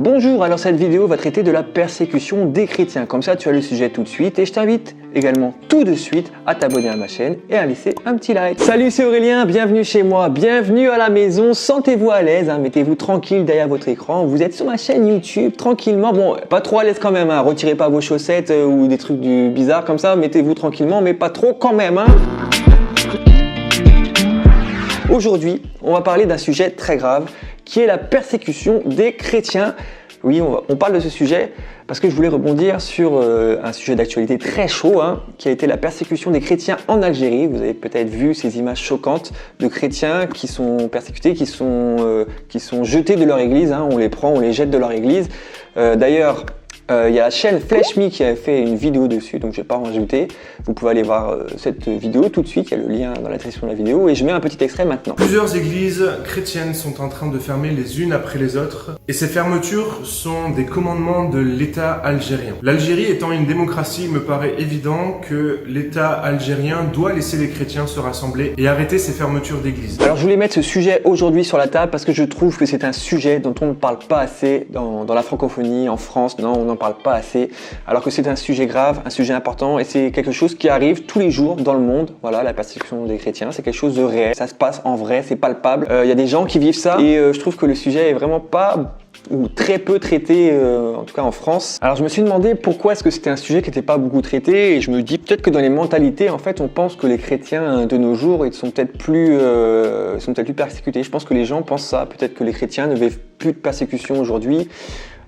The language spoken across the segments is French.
Bonjour, alors cette vidéo va traiter de la persécution des chrétiens. Comme ça, tu as le sujet tout de suite et je t'invite également tout de suite à t'abonner à ma chaîne et à laisser un petit like. Salut, c'est Aurélien, bienvenue chez moi, bienvenue à la maison. Sentez-vous à l'aise, mettez-vous tranquille derrière votre écran. Vous êtes sur ma chaîne YouTube tranquillement. Bon, pas trop à l'aise quand même, retirez pas vos chaussettes ou des trucs bizarres comme ça. Mettez-vous tranquillement, mais pas trop quand même. Aujourd'hui, on va parler d'un sujet très grave qui est la persécution des chrétiens. Oui, on parle de ce sujet parce que je voulais rebondir sur un sujet d'actualité très chaud qui a été la persécution des chrétiens en Algérie. Vous avez peut-être vu ces images choquantes de chrétiens qui sont persécutés, qui sont jetés de leur église. On les prend, on les jette de leur église. D'ailleurs, il y a la chaîne FleshMe qui a fait une vidéo dessus, donc je ne vais pas en rajouter. Vous pouvez aller voir cette vidéo tout de suite, il y a le lien dans la description de la vidéo et je mets un petit extrait maintenant. Plusieurs églises chrétiennes sont en train de fermer les unes après les autres et ces fermetures sont des commandements de l'État algérien. L'Algérie étant une démocratie, il me paraît évident que l'État algérien doit laisser les chrétiens se rassembler et arrêter ces fermetures d'églises. Alors je voulais mettre ce sujet aujourd'hui sur la table parce que je trouve que c'est un sujet dont on ne parle pas assez dans la francophonie, en France. Non, on n'en parle pas assez, alors que c'est un sujet grave, un sujet important et c'est quelque chose qui arrive tous les jours dans le monde. Voilà, la persécution des chrétiens, c'est quelque chose de réel, ça se passe en vrai, c'est palpable. Il y a des gens qui vivent ça et je trouve que le sujet est vraiment pas ou très peu traité, en tout cas en France. Alors je me suis demandé pourquoi est-ce que c'était un sujet qui n'était pas beaucoup traité et je me dis peut-être que dans les mentalités, en fait, on pense que les chrétiens de nos jours, ils sont peut-être plus persécutés. Je pense que les gens pensent ça, peut-être que les chrétiens ne vivent plus de persécution aujourd'hui.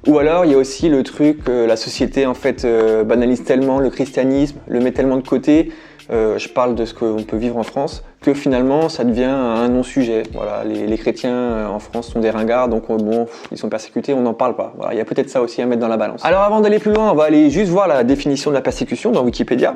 Ou alors, il y a aussi le truc, la société en fait banalise tellement le christianisme, le met tellement de côté, je parle de ce qu'on peut vivre en France, que finalement ça devient un non-sujet. Voilà, les chrétiens en France sont des ringards, donc bon, ils sont persécutés, on n'en parle pas. Voilà, il y a peut-être ça aussi à mettre dans la balance. Alors avant d'aller plus loin, on va aller juste voir la définition de la persécution dans Wikipédia.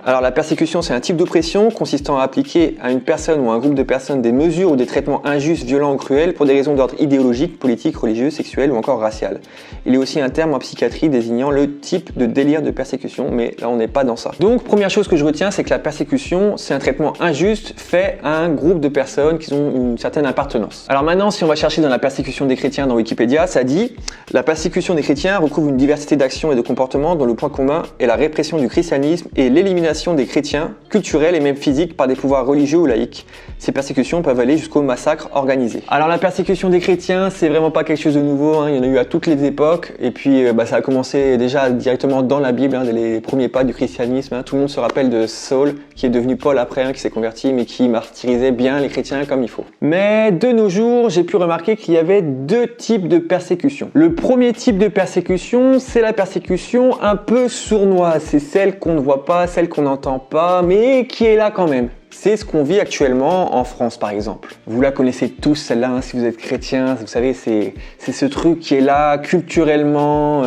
Alors la persécution, c'est un type d'oppression consistant à appliquer à une personne ou à un groupe de personnes des mesures ou des traitements injustes, violents ou cruels pour des raisons d'ordre idéologique, politique, religieux, sexuel ou encore racial. Il est aussi un terme en psychiatrie désignant le type de délire de persécution, mais là on n'est pas dans ça. Donc première chose que je retiens, c'est que la persécution, c'est un traitement injuste fait à un groupe de personnes qui ont une certaine appartenance. Alors maintenant, si on va chercher dans la persécution des chrétiens dans Wikipédia, ça dit « La persécution des chrétiens recouvre une diversité d'actions et de comportements dont le point commun est la répression du christianisme et l'élimination des chrétiens, culturels et même physiques par des pouvoirs religieux ou laïques. Ces persécutions peuvent aller jusqu'au massacre organisé. » Alors la persécution des chrétiens, c'est vraiment pas quelque chose de nouveau, il y en a eu à toutes les époques et puis ça a commencé déjà directement dans la Bible, dès les premiers pas du christianisme. Tout le monde se rappelle de Saul qui est devenu Paul après, qui s'est converti mais qui martyrisait bien les chrétiens comme il faut. Mais de nos jours, j'ai pu remarquer qu'il y avait deux types de persécution. Le premier type de persécution, c'est la persécution un peu sournoise, c'est celle qu'on ne voit pas, celle qu'on n'entend pas, mais qui est là quand même. C'est ce qu'on vit actuellement en France par exemple. Vous la connaissez tous celle-là, si vous êtes chrétien, vous savez, c'est ce truc qui est là culturellement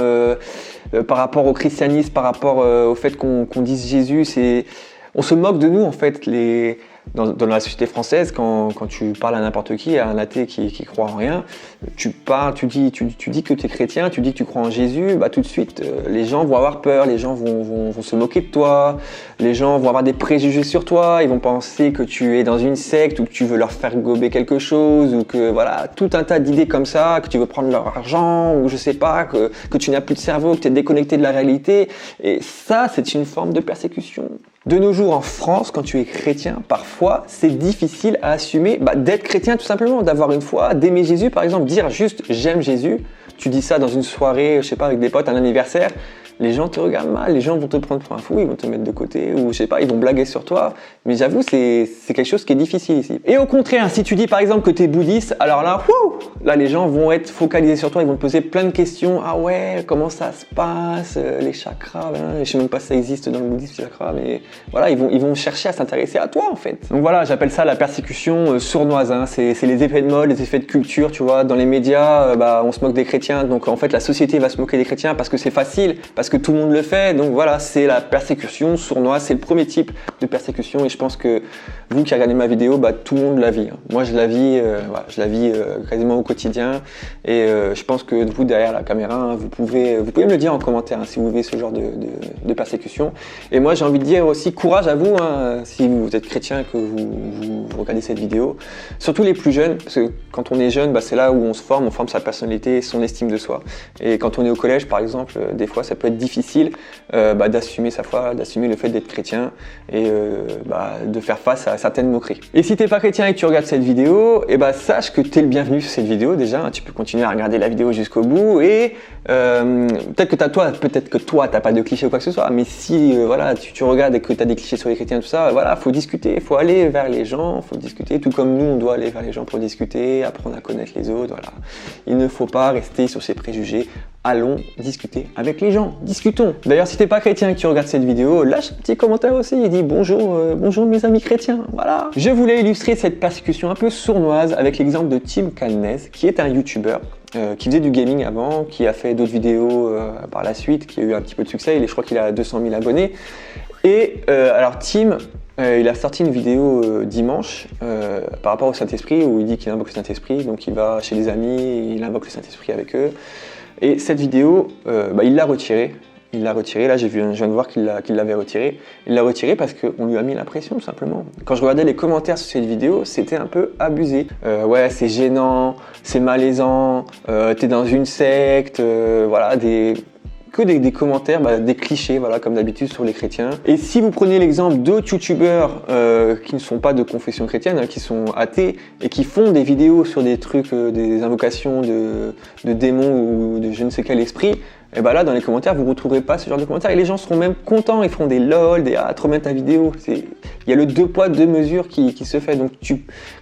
par rapport au christianisme, par rapport au fait qu'on dise Jésus. On se moque de nous en fait, dans la société française, quand tu parles à n'importe qui, à un athée qui croit en rien, tu dis que tu es chrétien, tu dis que tu crois en Jésus, tout de suite, les gens vont avoir peur, les gens vont se moquer de toi, les gens vont avoir des préjugés sur toi, ils vont penser que tu es dans une secte ou que tu veux leur faire gober quelque chose ou que voilà, tout un tas d'idées comme ça, que tu veux prendre leur argent ou je sais pas, que tu n'as plus de cerveau, que tu es déconnecté de la réalité. Et ça, c'est une forme de persécution. De nos jours en France, quand tu es chrétien, parfois c'est difficile à assumer d'être chrétien tout simplement, d'avoir une foi, d'aimer Jésus par exemple, dire juste j'aime Jésus. Tu dis ça dans une soirée, je sais pas, avec des potes, un anniversaire, les gens te regardent mal, les gens vont te prendre pour un fou, ils vont te mettre de côté ou je sais pas, ils vont blaguer sur toi. Mais j'avoue, c'est quelque chose qui est difficile ici. Et au contraire, si tu dis par exemple que tu es bouddhiste, alors là les gens vont être focalisés sur toi, ils vont te poser plein de questions. Ah ouais, comment ça se passe, les chakras, je sais même pas si ça existe dans le bouddhisme, les chakras, mais voilà, ils vont chercher à s'intéresser à toi en fait. Donc voilà, j'appelle ça la persécution sournoise. C'est les effets de mode, les effets de culture, tu vois. Dans les médias, on se moque des chrétiens, donc en fait la société va se moquer des chrétiens parce que c'est facile, parce que tout le monde le fait. Donc voilà, c'est la persécution sournoise, c'est le premier type de persécution et je pense que vous qui regardez ma vidéo, tout le monde la vit. Moi je la vis, quasiment au quotidien et je pense que vous derrière la caméra, vous pouvez me le dire en commentaire si vous vivez ce genre de persécution. Et moi j'ai envie de dire aussi courage à vous si vous êtes chrétien et que vous regardez cette vidéo. Surtout les plus jeunes, parce que quand on est jeune, c'est là où on forme sa personnalité, son estime de soi. Et quand on est au collège par exemple, des fois ça peut être difficile d'assumer sa foi, d'assumer le fait d'être chrétien et de faire face à certaines moqueries. Et si t'es pas chrétien et que tu regardes cette vidéo, sache que t'es le bienvenu sur cette vidéo déjà, tu peux continuer à regarder la vidéo jusqu'au bout et peut-être que toi t'as pas de clichés ou quoi que ce soit, mais si tu regardes et que t'as des clichés sur les chrétiens tout ça, faut discuter, faut aller vers les gens, faut discuter, tout comme nous on doit aller vers les gens pour discuter, apprendre à connaître les autres, Il ne faut pas rester sur ses préjugés. Allons discuter avec les gens, discutons. D'ailleurs, si t'es pas chrétien et que tu regardes cette vidéo, lâche un petit commentaire aussi et dis bonjour mes amis chrétiens, voilà. Je voulais illustrer cette persécution un peu sournoise avec l'exemple de Tim Calnez, qui est un YouTuber qui faisait du gaming avant, qui a fait d'autres vidéos par la suite, qui a eu un petit peu de succès, je crois qu'il a 200 000 abonnés. Et alors Tim, il a sorti une vidéo dimanche par rapport au Saint-Esprit où il dit qu'il invoque le Saint-Esprit, donc il va chez des amis, il invoque le Saint-Esprit avec eux. Et cette vidéo, il l'a retirée. Là je viens de voir qu'il l'avait retirée. Il l'a retirée parce qu'on lui a mis la pression tout simplement. Quand je regardais les commentaires sur cette vidéo, c'était un peu abusé. Ouais, c'est gênant, c'est malaisant, t'es dans une secte, des commentaires, des clichés, comme d'habitude sur les chrétiens. Et si vous prenez l'exemple d'autres youtubeurs qui ne sont pas de confession chrétienne, qui sont athées et qui font des vidéos sur des trucs, des invocations de démons ou de je ne sais quel esprit, et là dans les commentaires vous ne retrouverez pas ce genre de commentaires et les gens seront même contents, ils feront des lol, des trop bien ta vidéo. Il y a le 2 poids 2 mesures qui se fait. Donc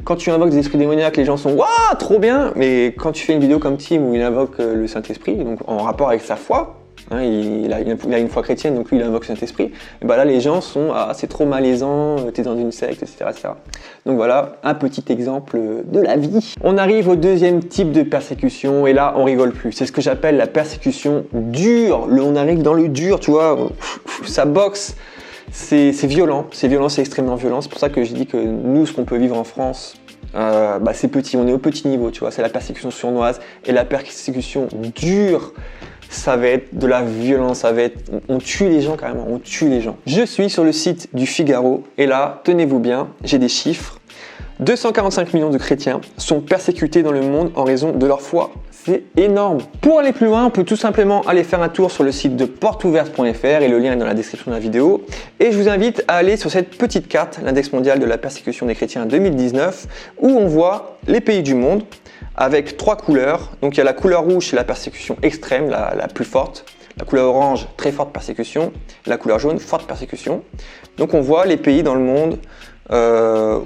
quand tu invoques des esprits démoniaques, les gens sont waouh trop bien, mais quand tu fais une vidéo comme Tim où il invoque le Saint-Esprit, donc en rapport avec sa foi, il a une foi chrétienne, donc lui il invoque le Saint-Esprit, et là les gens sont c'est trop malaisant, t'es dans une secte, etc. Donc voilà, un petit exemple de la vie. On arrive au deuxième type de persécution, et là on rigole plus. C'est ce que j'appelle la persécution dure. On arrive dans le dur, tu vois, ça boxe. C'est violent, c'est extrêmement violent. C'est pour ça que je dis que nous, ce qu'on peut vivre en France, c'est petit, on est au petit niveau, tu vois. C'est la persécution sournoise et la persécution dure. Ça va être de la violence, on tue les gens carrément, on tue les gens. Je suis sur le site du Figaro et là, tenez-vous bien, j'ai des chiffres. 245 millions de chrétiens sont persécutés dans le monde en raison de leur foi. C'est énorme. Pour aller plus loin, on peut tout simplement aller faire un tour sur le site de porteouverte.fr et le lien est dans la description de la vidéo. Et je vous invite à aller sur cette petite carte, l'index mondial de la persécution des chrétiens 2019, où on voit les pays du monde avec 3 couleurs. Donc il y a la couleur rouge, c'est la persécution extrême, la plus forte. La couleur orange, très forte persécution. La couleur jaune, forte persécution. Donc on voit les pays dans le monde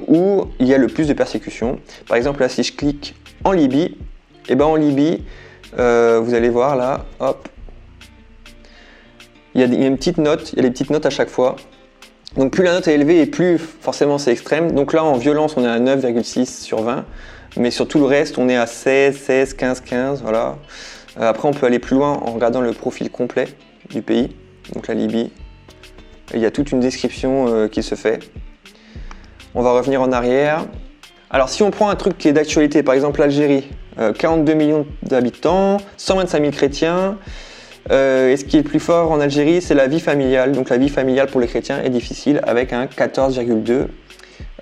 où il y a le plus de persécution. Par exemple là, si je clique en Libye, en Libye, vous allez voir là, hop, il y a une petite note, il y a des petites notes à chaque fois. Donc plus la note est élevée et plus forcément c'est extrême. Donc là en violence on est à 9,6 sur 20. Mais sur tout le reste, on est à 16, 16, 15, 15, voilà. Après, on peut aller plus loin en regardant le profil complet du pays, donc la Libye. Il y a toute une description qui se fait. On va revenir en arrière. Alors, si on prend un truc qui est d'actualité, par exemple l'Algérie, 42 millions d'habitants, 125 000 chrétiens. Et ce qui est le plus fort en Algérie, c'est la vie familiale. Donc la vie familiale pour les chrétiens est difficile avec un 14,2.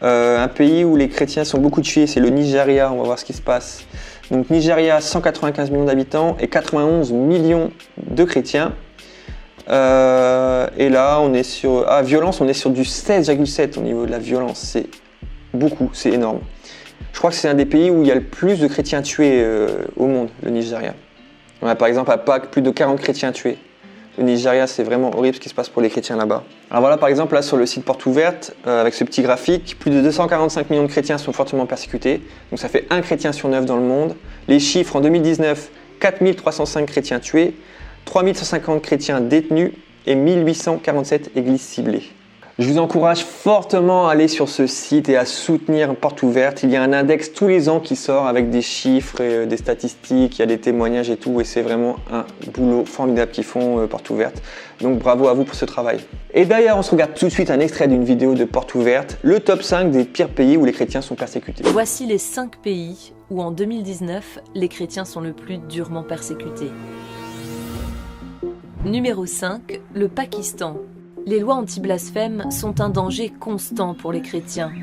Un pays où les chrétiens sont beaucoup tués, c'est le Nigeria, on va voir ce qui se passe. Donc Nigeria, 195 millions d'habitants et 91 millions de chrétiens. Et là, on est sur violence, on est sur du 16,7 au niveau de la violence. C'est beaucoup, c'est énorme. Je crois que c'est un des pays où il y a le plus de chrétiens tués au monde, le Nigeria. On a par exemple à Pâques plus de 40 chrétiens tués. Le Nigeria, c'est vraiment horrible ce qui se passe pour les chrétiens là-bas. Alors voilà, par exemple, là sur le site Porte Ouverte, avec ce petit graphique, plus de 245 millions de chrétiens sont fortement persécutés. Donc ça fait 1 chrétien sur 9 dans le monde. Les chiffres en 2019, 4305 chrétiens tués, 3150 chrétiens détenus et 1847 églises ciblées. Je vous encourage fortement à aller sur ce site et à soutenir Porte Ouverte. Il y a un index tous les ans qui sort avec des chiffres et des statistiques, il y a des témoignages et tout, et c'est vraiment un boulot formidable qu'ils font, Porte Ouverte. Donc bravo à vous pour ce travail. Et d'ailleurs, on se regarde tout de suite un extrait d'une vidéo de Porte Ouverte, le top 5 des pires pays où les chrétiens sont persécutés. Voici les 5 pays où en 2019, les chrétiens sont le plus durement persécutés. Numéro 5, le Pakistan. Les lois anti-blasphème sont un danger constant pour les chrétiens.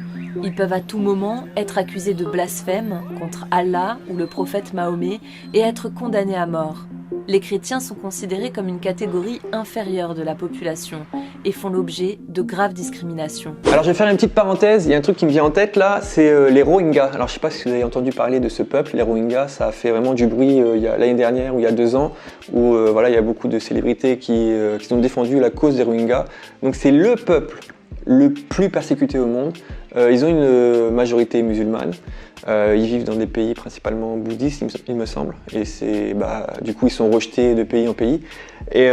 Ils peuvent à tout moment être accusés de blasphème contre Allah ou le prophète Mahomet et être condamnés à mort. Les chrétiens sont considérés comme une catégorie inférieure de la population et font l'objet de graves discriminations. Alors je vais faire une petite parenthèse, il y a un truc qui me vient en tête là, c'est les Rohingyas. Alors je ne sais pas si vous avez entendu parler de ce peuple, les Rohingyas, ça a fait vraiment du bruit l'année dernière ou il y a 2 ans, où voilà, il y a beaucoup de célébrités qui ont défendu la cause des Rohingyas. Donc c'est le peuple le plus persécuté au monde. Ils ont une majorité musulmane. Ils vivent dans des pays principalement bouddhistes, il me semble. Et du coup, ils sont rejetés de pays en pays. Et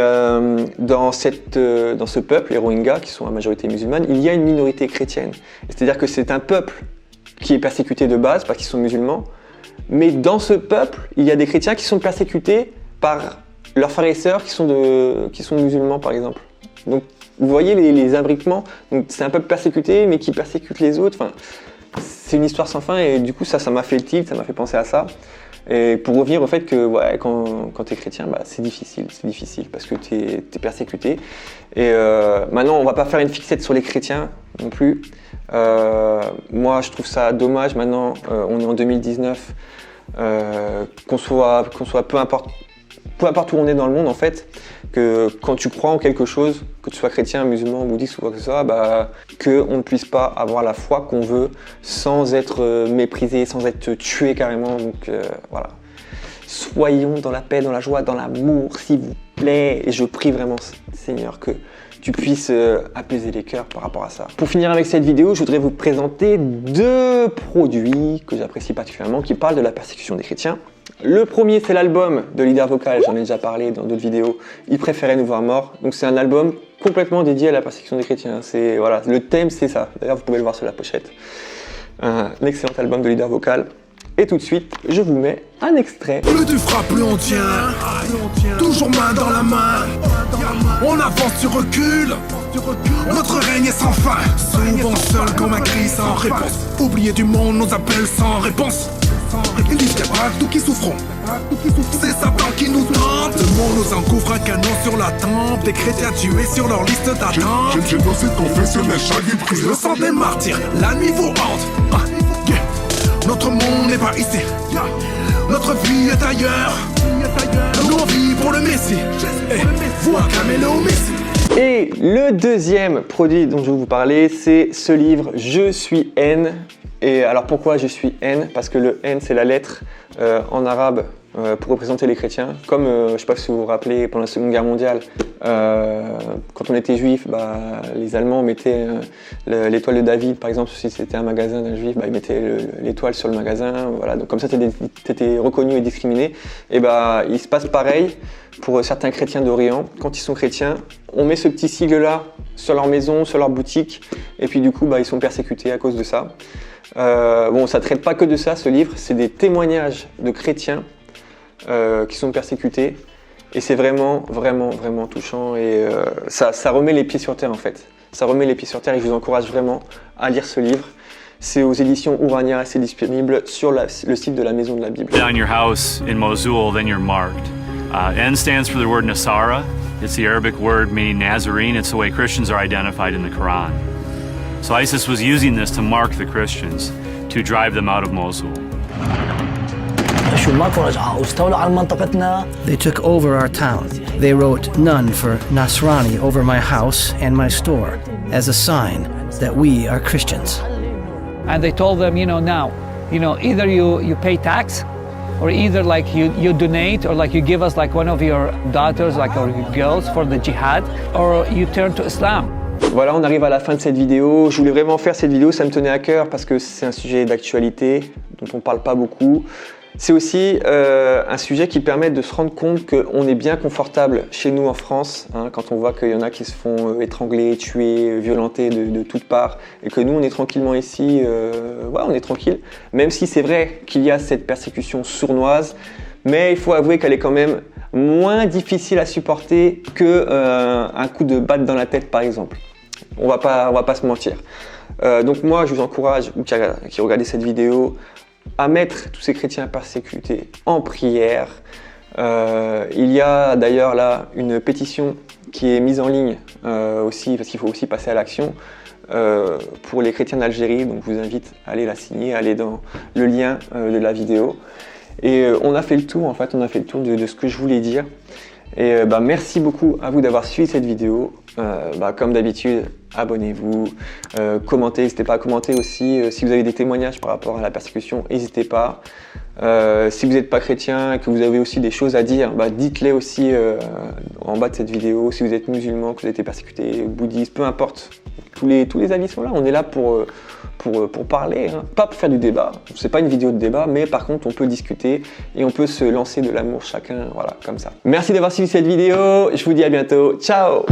dans ce peuple, les Rohingyas, qui sont à majorité musulmane, il y a une minorité chrétienne. C'est-à-dire que c'est un peuple qui est persécuté de base parce qu'ils sont musulmans. Mais dans ce peuple, il y a des chrétiens qui sont persécutés par leurs frères et sœurs qui sont musulmans, par exemple. Donc, vous voyez les imbriquements. Donc, c'est un peuple persécuté, mais qui persécute les autres. Enfin, c'est une histoire sans fin et du coup, ça m'a fait le tilt, ça m'a fait penser à ça. Et pour revenir au fait que ouais, quand tu es chrétien, c'est difficile parce que tu es persécuté. Et maintenant, on va pas faire une fixette sur les chrétiens non plus. Moi, je trouve ça dommage. Maintenant, on est en 2019, qu'on soit peu importe où on est dans le monde en fait, que quand tu crois en quelque chose, que tu sois chrétien, musulman, bouddhiste ou quoi que ce soit, qu'on ne puisse pas avoir la foi qu'on veut sans être méprisé, sans être tué carrément. Donc voilà. Soyons dans la paix, dans la joie, dans l'amour, s'il vous plaît. Et je prie vraiment, Seigneur, que tu puisses apaiser les cœurs par rapport à ça. Pour finir avec cette vidéo, je voudrais vous présenter 2 produits que j'apprécie particulièrement qui parlent de la persécution des chrétiens. Le premier, c'est l'album de Leader Vocal, j'en ai déjà parlé dans d'autres vidéos. Il préférait nous voir morts. Donc c'est un album complètement dédié à la persécution des chrétiens. Voilà, le thème, c'est ça. D'ailleurs, vous pouvez le voir sur la pochette. Un excellent album de Leader Vocal. Et tout de suite, je vous mets un extrait. Plus tu frappes, plus on tient. Toujours main dans la main. On avance, tu recules. Notre règne est sans fin. Souvent seul comme un cri sans réponse. Oubliés du monde nous appelle sans réponse. Ils disent qu'il n'y a pas que nous qui souffrons. C'est Satan qui nous tente. Le monde nous engouffre un canon sur la tempe. Des chrétiens tués sur leur liste d'attente. J'ai dansé confessionnel, chaque vie prise. Le sang des martyrs, la nuit vous hante. Notre monde n'est pas ici. Notre vie est ailleurs. Nous on vit pour le Messie. Vous acclamez-le au Messie. Et le deuxième produit dont je vais vous parler, c'est ce livre « Je suis N ». Et alors pourquoi je suis N? Parce que le N, c'est la lettre en arabe pour représenter les chrétiens. Comme, je ne sais pas si vous vous rappelez, pendant la Seconde Guerre mondiale, quand on était juif, les Allemands mettaient l'étoile de David, par exemple, si c'était un magasin d'un juif, ils mettaient l'étoile sur le magasin. Voilà. Donc comme ça, tu étais reconnu et discriminé. Et il se passe pareil pour certains chrétiens d'Orient. Quand ils sont chrétiens, on met ce petit sigle-là sur leur maison, sur leur boutique, et puis du coup, ils sont persécutés à cause de ça. Ça ne traite pas que de ça, ce livre, c'est des témoignages de chrétiens qui sont persécutés et c'est vraiment, vraiment, vraiment touchant et ça remet les pieds sur terre en fait. Ça remet les pieds sur terre et je vous encourage vraiment à lire ce livre. C'est aux éditions Urania et c'est disponible sur le site de la Maison de la Bible. On your house in Mosul, then you're marked. N stands for the word Nasara. It's the Arabic word meaning Nazarene. It's the way Christians are identified in the Quran. So ISIS was using this to mark the Christians, to drive them out of Mosul. They took over our town. They wrote none for Nasrani over my house and my store as a sign that we are Christians. And they told them, now, either you pay tax or either you donate or you give us one of your daughters, or your girls for the jihad, or you turn to Islam. Voilà, on arrive à la fin de cette vidéo. Je voulais vraiment faire cette vidéo, ça me tenait à cœur parce que c'est un sujet d'actualité dont on ne parle pas beaucoup. C'est aussi un sujet qui permet de se rendre compte qu'on est bien confortable chez nous en France, hein, quand on voit qu'il y en a qui se font étrangler, tuer, violenter de toutes parts, et que nous on est tranquillement ici, ouais, on est tranquille, même si c'est vrai qu'il y a cette persécution sournoise, mais il faut avouer qu'elle est quand même moins difficile à supporter qu'un coup de batte dans la tête par exemple. On va pas se mentir. Donc moi je vous encourage, vous qui regardez cette vidéo, à mettre tous ces chrétiens persécutés en prière. Il y a d'ailleurs là une pétition qui est mise en ligne aussi, parce qu'il faut aussi passer à l'action, pour les chrétiens d'Algérie. Donc je vous invite à aller la signer, à aller dans le lien de la vidéo. Et on a fait le tour, en fait, on a fait le tour de ce que je voulais dire. Et merci beaucoup à vous d'avoir suivi cette vidéo. Comme d'habitude, abonnez-vous, commentez, n'hésitez pas à commenter aussi. Si vous avez des témoignages par rapport à la persécution, n'hésitez pas. Si vous n'êtes pas chrétien et que vous avez aussi des choses à dire, dites-les aussi en bas de cette vidéo. Si vous êtes musulman, que vous avez été persécuté, bouddhiste, peu importe. Tous les avis sont là, on est là pour parler, hein. Pas pour faire du débat. C'est pas une vidéo de débat, mais par contre on peut discuter et on peut se lancer de l'amour chacun, voilà, comme ça. Merci d'avoir suivi cette vidéo, je vous dis à bientôt, ciao!